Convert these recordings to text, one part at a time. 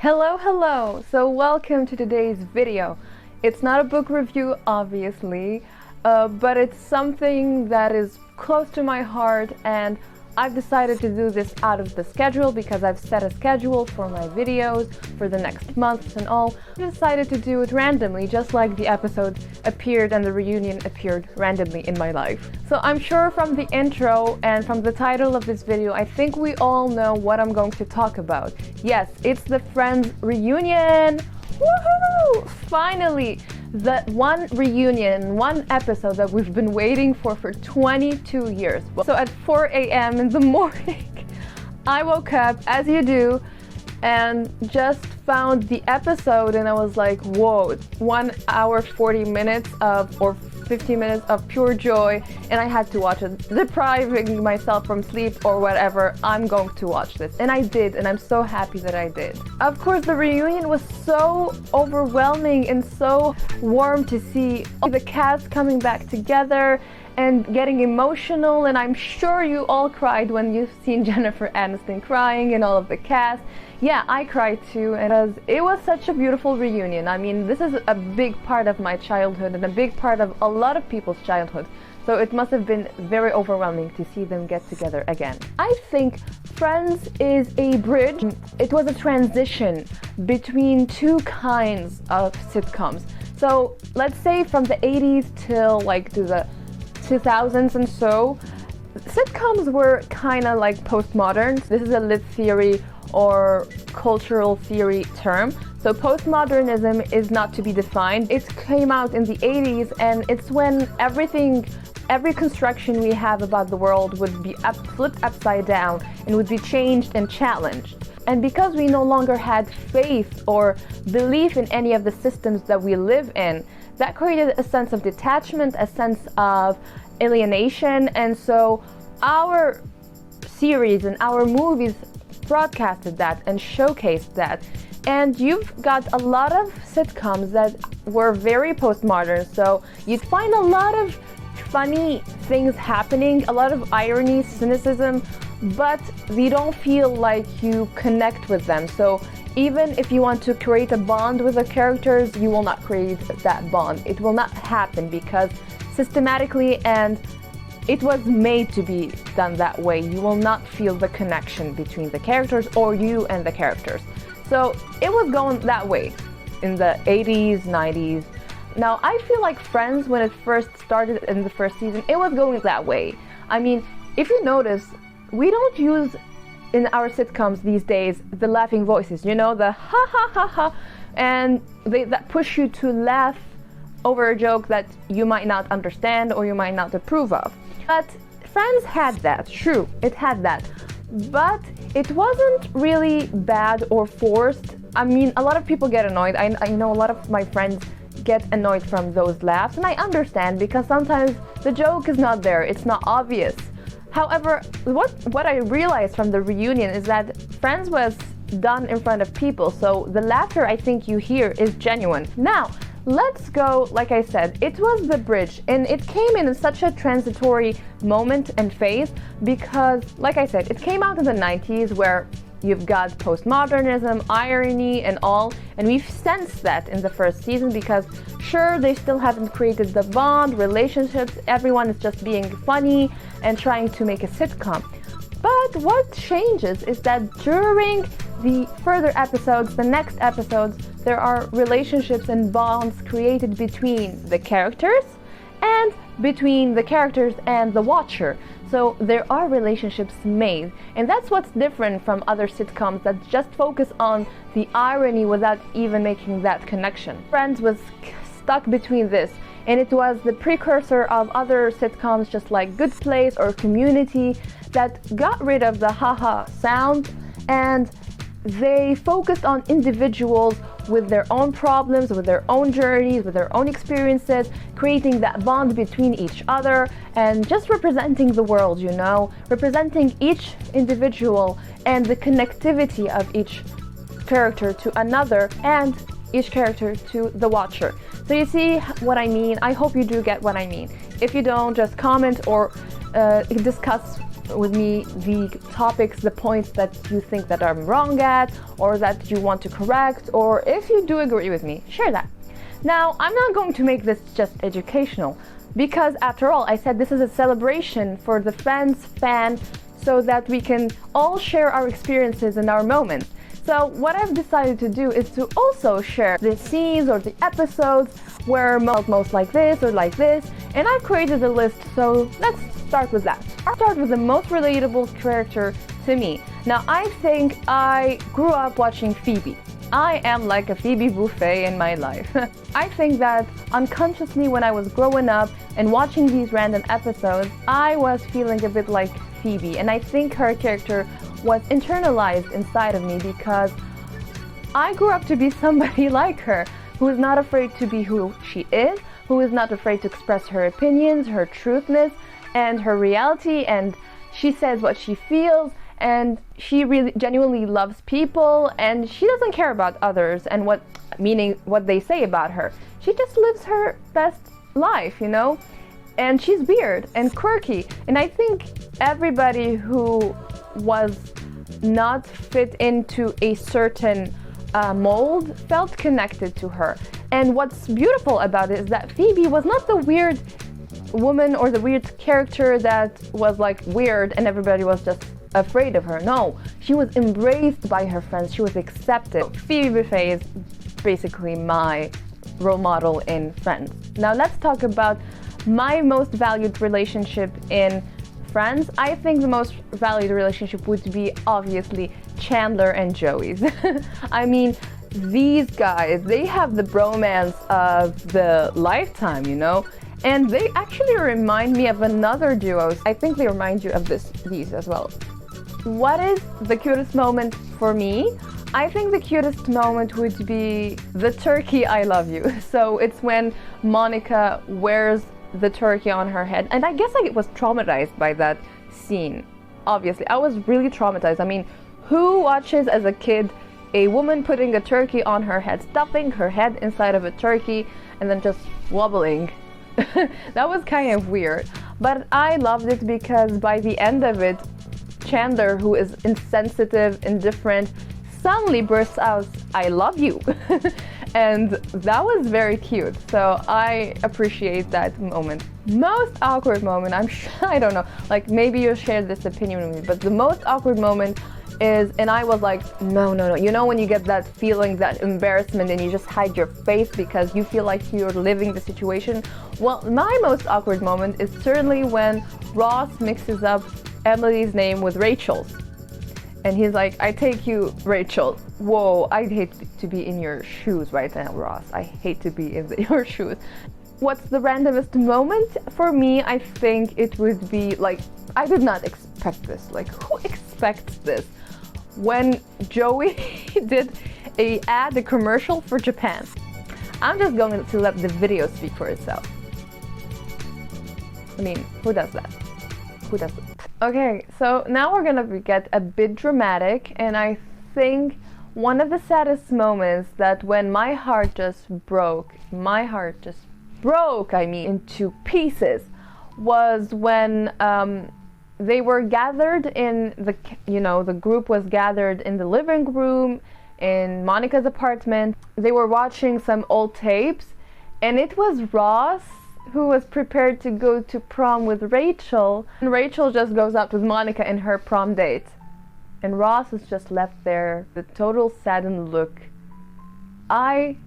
Hello! So welcome to today's video. It's not a book review, obviously, but it's something that is close to my heart, and I've decided to do this out of the schedule because I've set a schedule for my videos for the next months and all. I decided to do it randomly, just like the episode appeared and the reunion appeared randomly in my life. So I'm sure from the intro and from the title of this video, I think we all know what I'm going to talk about. Yes, it's the Friends reunion! Woohoo! Finally! The one reunion, one episode that we've been waiting for 22 years. So at 4 a.m. in the morning, I woke up, as you do, and just found the episode, and I was like, whoa, 1 hour 40 minutes or 50 minutes of pure joy, and I had to watch it, depriving myself from sleep or whatever. I'm going to watch this, and I did, and I'm so happy that I did. Of course, the reunion was so overwhelming and so warm to see the cast coming back together and getting emotional, and I'm sure you all cried when you've seen Jennifer Aniston crying and all of the cast. Yeah, I cried too, and it was such a beautiful reunion. I mean, this is a big part of my childhood and a big part of a lot of people's childhood, so it must have been very overwhelming to see them get together again. I think Friends is a bridge. It was a transition between two kinds of sitcoms. So let's say from the 80s till like to the 2000s and so, sitcoms were kind of like postmodern. This is a lit theory or cultural theory term. So postmodernism is not to be defined. It came out in the 80s, and it's when every construction we have about the world would be flipped upside down and would be changed and challenged. And because we no longer had faith or belief in any of the systems that we live in, that created a sense of detachment, a sense of alienation, and so our series and our movies broadcasted that and showcased that. And you've got a lot of sitcoms that were very postmodern, so you'd find a lot of funny things happening, a lot of irony, cynicism, but you don't feel like you connect with them. So even if you want to create a bond with the characters, you will not create that bond. It will not happen because systematically, and it was made to be done that way, you will not feel the connection between the characters or you and the characters. So it was going that way in the 80s, 90s. Now I feel like Friends, when it first started in the first season, it was going that way. I mean, if you notice, we don't use in our sitcoms these days the laughing voices, you know, the ha ha ha ha, and that push you to laugh over a joke that you might not understand or you might not approve of. But Friends had that, true, it had that, but it wasn't really bad or forced. I mean, a lot of people get annoyed. I know a lot of my friends get annoyed from those laughs, and I understand because sometimes the joke is not there, it's not obvious. However, what I realized from the reunion is that Friends was done in front of people, so the laughter I think you hear is genuine. Now, let's go, like I said, it was the bridge, and it came in such a transitory moment and phase because, like I said, it came out in the 90s where you've got postmodernism, irony, and all, and we've sensed that in the first season because, sure, they still haven't created the bond, relationships, everyone is just being funny and trying to make a sitcom. But what changes is that during the further episodes, the next episodes, there are relationships and bonds created between the characters and between the characters and the watcher. So there are relationships made, and that's what's different from other sitcoms that just focus on the irony without even making that connection. Friends was stuck between this, and it was the precursor of other sitcoms just like Good Place or Community that got rid of the haha sound, and they focused on individuals with their own problems, with their own journeys, with their own experiences, creating that bond between each other and just representing the world, you know, representing each individual and the connectivity of each character to another, and each character to the watcher. So you see what I mean? I hope you do get what I mean. If you don't, just comment or discuss with me the topics, the points that you think that I'm wrong at, or that you want to correct, or if you do agree with me, share that. Now, I'm not going to make this just educational, because after all, I said this is a celebration for the Friends fan, so that we can all share our experiences and our moments. So what I've decided to do is to also share the scenes or the episodes where most like this or like this, and I've created a list, so let's start with that. I'll start with the most relatable character to me. Now, I think I grew up watching Phoebe. I am like a Phoebe buffet in my life. I think that unconsciously when I was growing up and watching these random episodes, I was feeling a bit like Phoebe, and I think her character was internalized inside of me because I grew up to be somebody like her, who is not afraid to be who she is, who is not afraid to express her opinions, her truthness, and her reality, and she says what she feels, and she really genuinely loves people, and she doesn't care about others and what they say about her. She just lives her best life, you know? And she's weird and quirky, and I think everybody who was not fit into a certain mold felt connected to her. And what's beautiful about it is that Phoebe was not the weird woman or the weird character that was like weird and everybody was just afraid of her. No, she was embraced by her friends, she was accepted. Phoebe Buffet is basically my role model in Friends. Now let's talk about my most valued relationship in Friends. I think the most valued relationship would be obviously Chandler and Joey's. I mean, these guys, they have the bromance of the lifetime, you know? And they actually remind me of another duo. I think they remind you of these as well. What is the cutest moment for me? I think the cutest moment would be the turkey I love you. So it's when Monica wears the turkey on her head. And I guess I was traumatized by that scene. Obviously, I was really traumatized. I mean, who watches as a kid a woman putting a turkey on her head, stuffing her head inside of a turkey, and then just wobbling? That was kind of weird. But I loved it because by the end of it, Chandler, who is insensitive, indifferent, suddenly bursts out, "I love you." And that was very cute. So I appreciate that moment. Most awkward moment, I don't know, like maybe you shared this opinion with me, but the most awkward moment is, and I was like, no. You know when you get that feeling, that embarrassment, and you just hide your face because you feel like you're living the situation? Well, my most awkward moment is certainly when Ross mixes up Emily's name with Rachel's. And he's like, "I take you, Rachel." Whoa, I hate to be in your shoes right now, Ross. I hate to be in your shoes. What's the randomest moment? For me, I think it would be like, I did not expect this. Like, who expects this? When Joey did a commercial for Japan. I'm just going to let the video speak for itself. I mean, who does that? Who does it? Okay, so now we're gonna get a bit dramatic, and I think one of the saddest moments that when my heart just broke, I mean, into pieces, was when they were gathered in the group was gathered in the living room in Monica's apartment. They were watching some old tapes, and it was Ross who was prepared to go to prom with Rachel, and Rachel just goes out with Monica in her prom date, and Ross is just left there, the total saddened look. I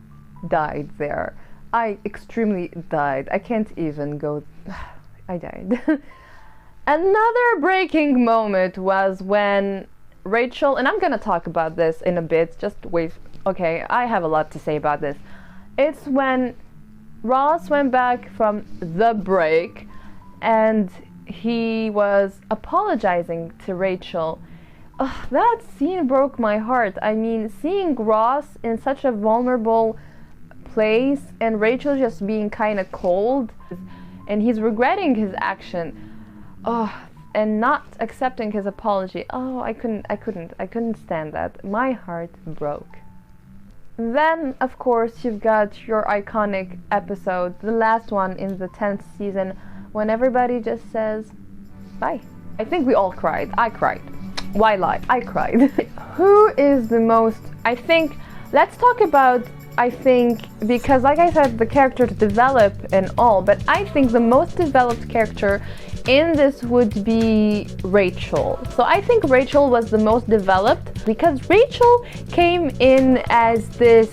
died there. I extremely died. I can't even go. I died. Another breaking moment was when Rachel, and I'm gonna talk about this in a bit, just wait. Okay, I have a lot to say about this. It's when Ross went back from the break and he was apologizing to Rachel. Ugh, that scene broke my heart. I mean, seeing Ross in such a vulnerable place and Rachel just being kind of cold, and he's regretting his action. Oh, and not accepting his apology. Oh, I couldn't stand that. My heart broke. Then, of course, you've got your iconic episode, the last one in the 10th season, when everybody just says bye. I think we all cried. I cried. Why lie? I cried. Who is the most, let's talk about, because like I said, the characters develop and all, but I think the most developed character in this would be Rachel. So I think Rachel was the most developed because Rachel came in as this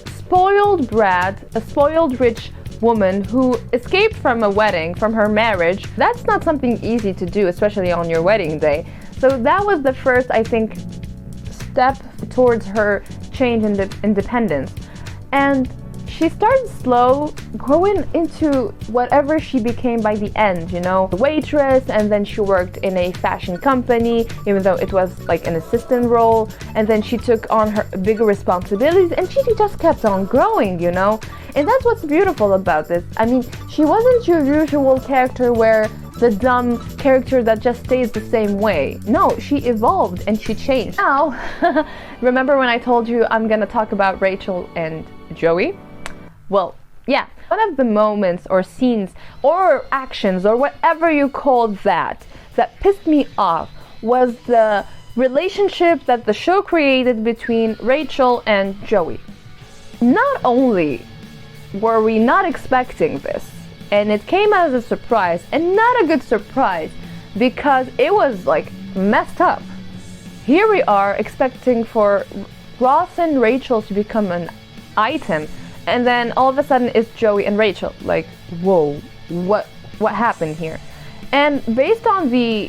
spoiled brat, a spoiled rich woman who escaped from a wedding, from her marriage. That's not something easy to do, especially on your wedding day. So that was the first, step towards her change in independence. And she started slow, growing into whatever she became by the end, a waitress, and then she worked in a fashion company, even though it was like an assistant role, and then she took on her bigger responsibilities, and she just kept on growing, And that's what's beautiful about this. She wasn't your usual character where the dumb character that just stays the same way. No, she evolved and she changed. Now, remember when I told you I'm gonna talk about Rachel and Joey? Well, yeah, one of the moments or scenes or actions or whatever you call that pissed me off was the relationship that the show created between Rachel and Joey. Not only were we not expecting this, and it came as a surprise, and not a good surprise, because it was messed up. Here we are expecting for Ross and Rachel to become an item, and then all of a sudden it's Joey and Rachel. Whoa, what happened here? And based on the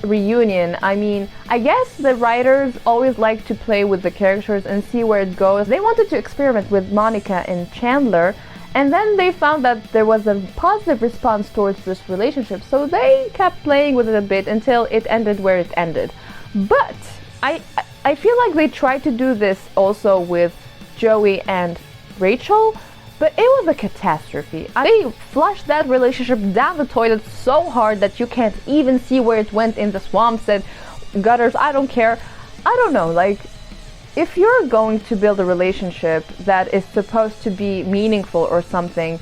reunion, I guess the writers always like to play with the characters and see where it goes. They wanted to experiment with Monica and Chandler, and then they found that there was a positive response towards this relationship, so they kept playing with it a bit until it ended where it ended. But I feel like they tried to do this also with Joey and Rachel, but it was a catastrophe. They flushed that relationship down the toilet so hard that you can't even see where it went in the swamps and gutters. I don't care. I don't know, if you're going to build a relationship that is supposed to be meaningful or something,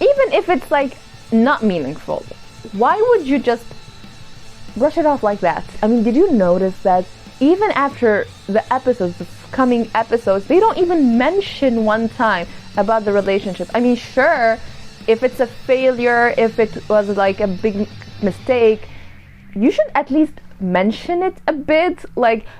even if it's not meaningful, why would you just brush it off like that? Did you notice that even after the coming episodes, they don't even mention one time about the relationship? Sure, if it's a failure, if it was a big mistake, you should at least mention it a bit,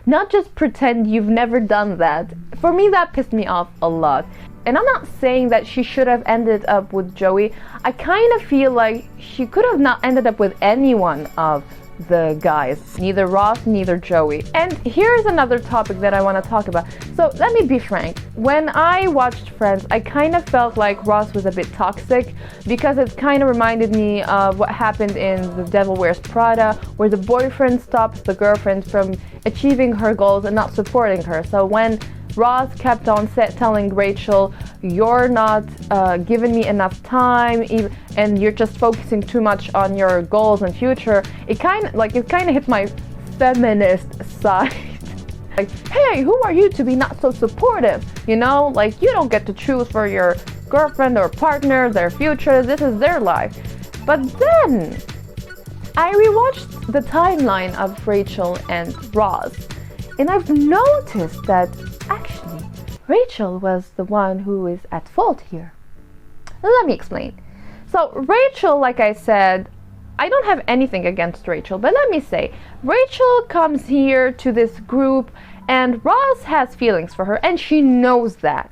not just pretend you've never done that. For me, that pissed me off a lot. And I'm not saying that she should have ended up with Joey. I kind of feel like she could have not ended up with any one of the guys, neither Ross, neither Joey. And here's another topic that I want to talk about. So let me be frank. When I watched Friends, I kind of felt like Ross was a bit toxic because it kind of reminded me of what happened in The Devil Wears Prada, where the boyfriend stops the girlfriend from achieving her goals and not supporting her. So when Ross kept on telling Rachel, you're not giving me enough time, and you're just focusing too much on your goals and future. It kind of hit my feminist side. Hey, who are you to be not so supportive? You don't get to choose for your girlfriend or partner, their future. This is their life. But then I rewatched the timeline of Rachel and Ross, and I've noticed that actually Rachel was the one who is at fault here. Let me explain. So Rachel, like I said, I don't have anything against Rachel, but let me say, Rachel comes here to this group and Ross has feelings for her and she knows that.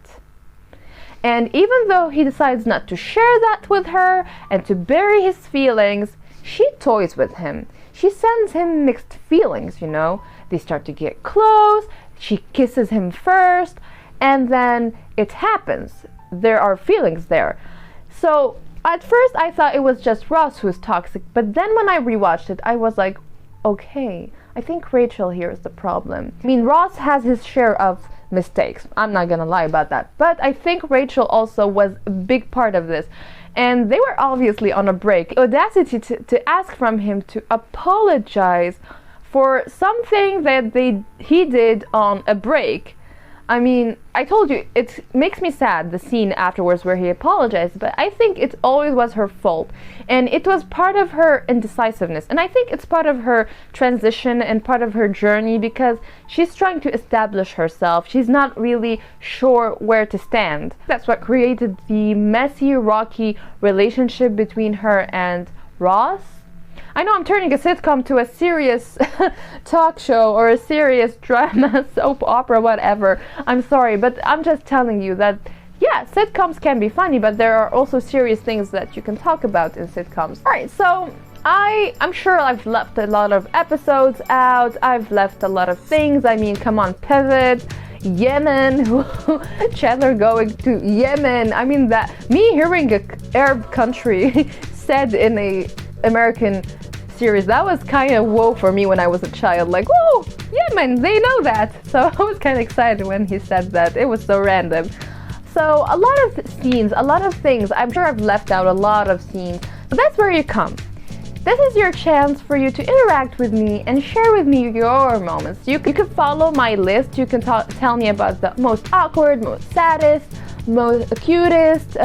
And even though he decides not to share that with her and to bury his feelings, she toys with him. She sends him mixed feelings, They start to get close, she kisses him first, and then it happens. There are feelings there. So at first I thought it was just Ross who's toxic, but then when I rewatched it, I was like, okay, I think Rachel here is the problem. Ross has his share of mistakes. I'm not gonna lie about that. But I think Rachel also was a big part of this. And they were obviously on a break. The audacity to ask from him to apologize for something that he did on a break. I mean, I told you, it makes me sad, the scene afterwards where he apologized, but I think it always was her fault. And it was part of her indecisiveness. And I think it's part of her transition and part of her journey, because she's trying to establish herself. She's not really sure where to stand. That's what created the messy, rocky relationship between her and Ross. I know I'm turning a sitcom to a serious talk show or a serious drama, soap opera, whatever. I'm sorry, but I'm just telling you that, yeah, sitcoms can be funny, but there are also serious things that you can talk about in sitcoms. Alright, so I'm sure I've left a lot of episodes out. I've left a lot of things. I mean, come on, Pivot, Yemen, Chandler going to Yemen. I mean, that me hearing a Arab country said in a American series, that was kind of whoa for me when I was a child. Like, whoa, Yemen, they know that. So I was kind of excited when he said that. It was so random. So a lot of scenes, a lot of things. I'm sure I've left out a lot of scenes. But that's where you come. This is your chance for you to interact with me and share with me your moments. You can follow my list. You can tell me about the most awkward, most saddest, most cutest,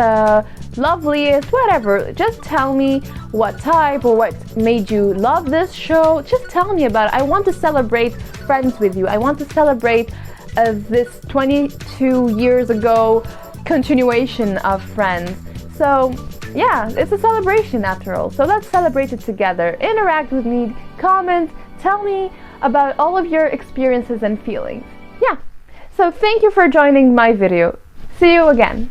loveliest, whatever. Just tell me what type or what made you love this show. Just tell me about it. I want to celebrate Friends with you. I want to celebrate this 22 years ago continuation of Friends. So yeah, it's a celebration after all. So let's celebrate it together. Interact with me, comment, tell me about all of your experiences and feelings. Yeah, so thank you for joining my video. See you again.